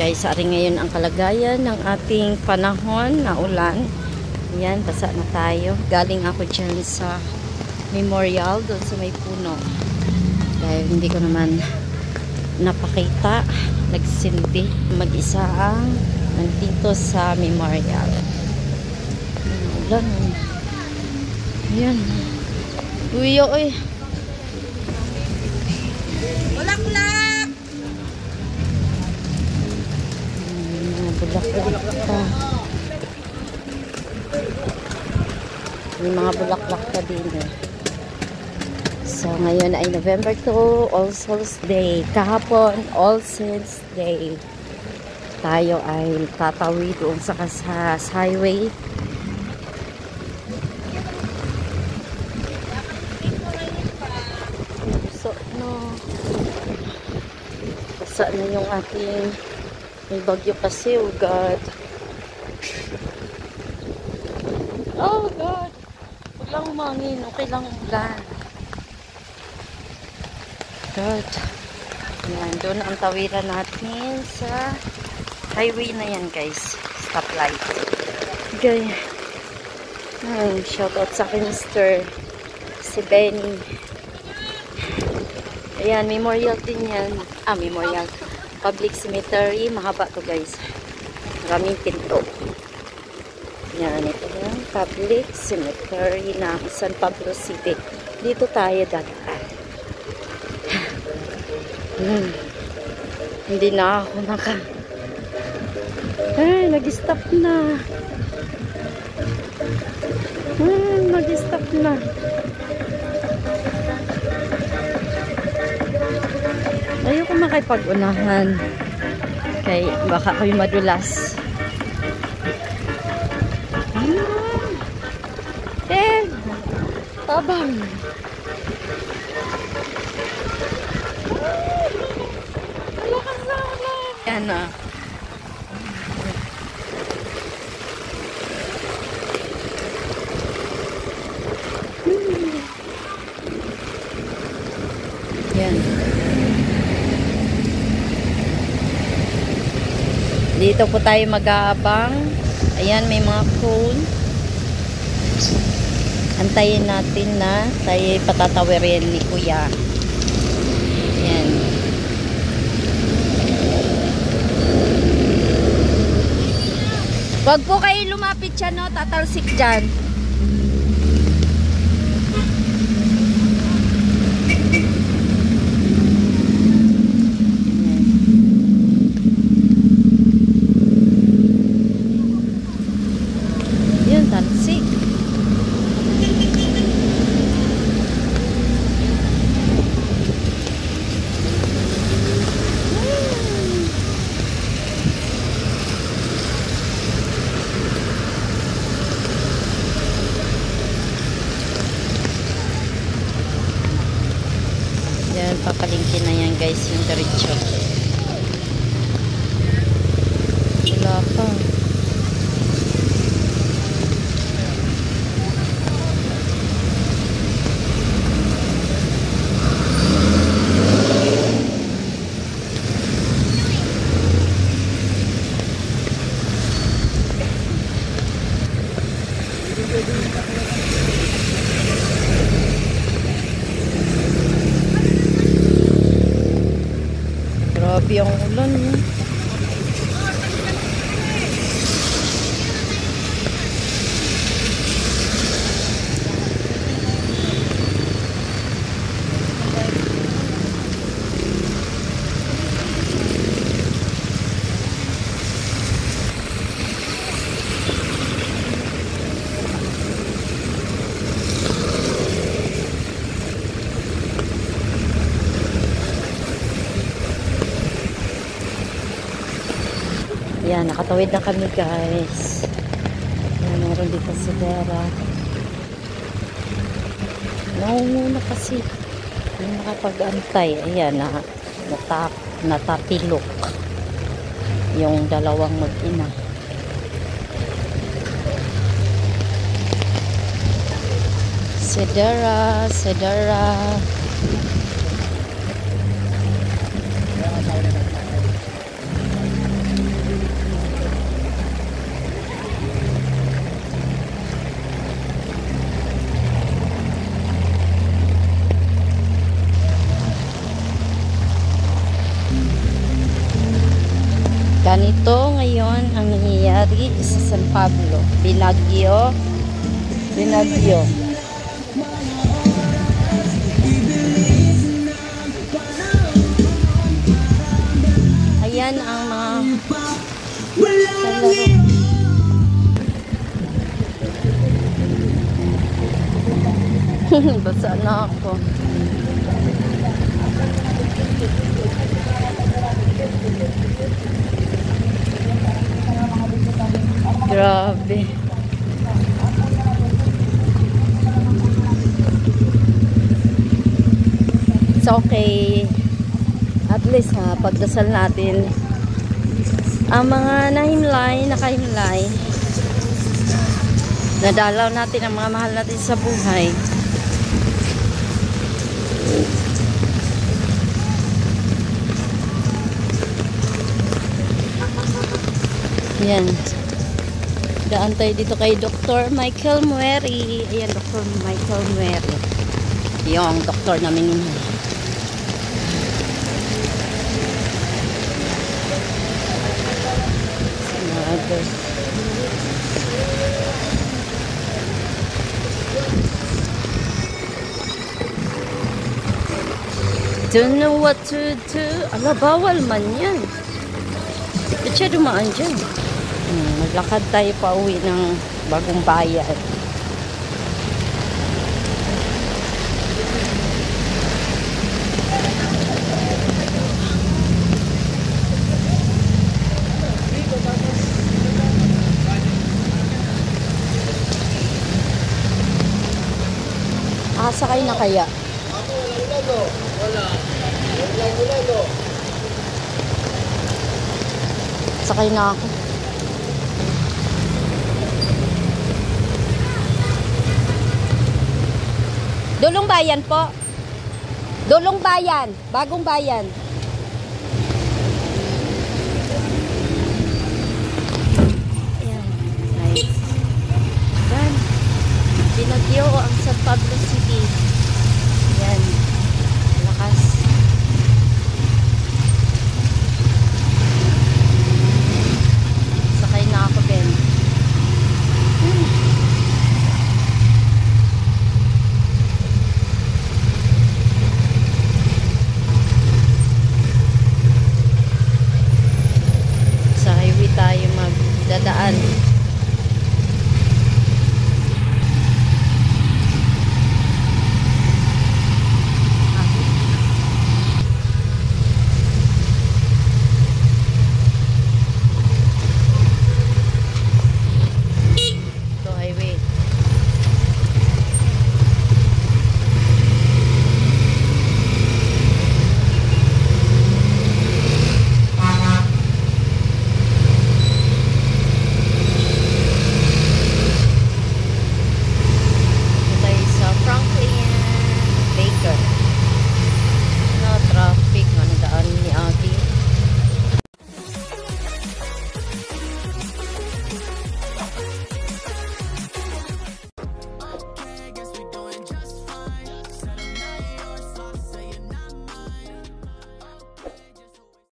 Guys, ari ngayon ang kalagayan ng ating panahon na ulan. Yan, basa na tayo. Galing ako dyan sa memorial, doon sa may puno. Dahil hindi ko naman napakita, nagsilbi. Mag-isa ang nandito sa memorial. Ulan. Yan. Uyo, oy. Bulaklak! Bulaklak pa. May mga bulaklak pa din eh. So ngayon ay November 2, All Souls Day. Kahapon, All Saints Day. Tayo ay tatawid doon sa highway. So, no. Basa na yung ating may bagyo kasi, oh God. Oh God. Huwag lang umangin. Okay lang ulan. God. Yan. Doon ang tawiran natin sa highway na yan, guys. Stoplight. Okay. Shout out sa akin, Mr. Si Benny. Ayan, memorial din yan. Memorial. Public cemetery. Mahaba to, guys. Maraming pinto. Yan, ito yung public cemetery ng San Pablo City. Dito tayo dadaan. Hindi na ako ay, nag-stop na. Nag-stop na. Ayoko makipag-unahan. Kay baka ako'y madulas. Tabang. Yan na. Yan. Dito po tayo mag-aabang. Ayan, may mga cone. Antayin natin na tayo patatawirin ni Kuya. Ayan. Wag po kayo lumapit siya, no? Tatalsik dyan. Yun, talsik. Yan, papalingkin na yan, guys, yung diretso. Wala pa. Grabe ang ulan, eh. Yan, nakatawid na kami, guys. Yan, meron dito si Vera. Naunguna kasi. Hindi nakapag-antay. Ayan, natapilok. Yung dalawang mag-ina. Sedera. Ganito ngayon ang nangyayari sa San Pablo. Binagyo. Ayan ang mga kalaro. Basa na ako. Grabe. It's okay. At least pagdasal natin ang mga nakahimlay. Nadalaw natin ang mga mahal natin sa buhay. Yan. Daan tayo dito kay Dr. Michael Mueri. Ayan, Dr. Michael Mueri. Yung doktor namin yun. Don't know what to do. Ala, bawal man yan. Ba't siya dumaan dyan? Maglakad tayo pa uwi ng Bagong Bayan. Sakay na kaya? Sakay na ako. Dulong Bayan po. Dulong Bayan. Bagong Bayan.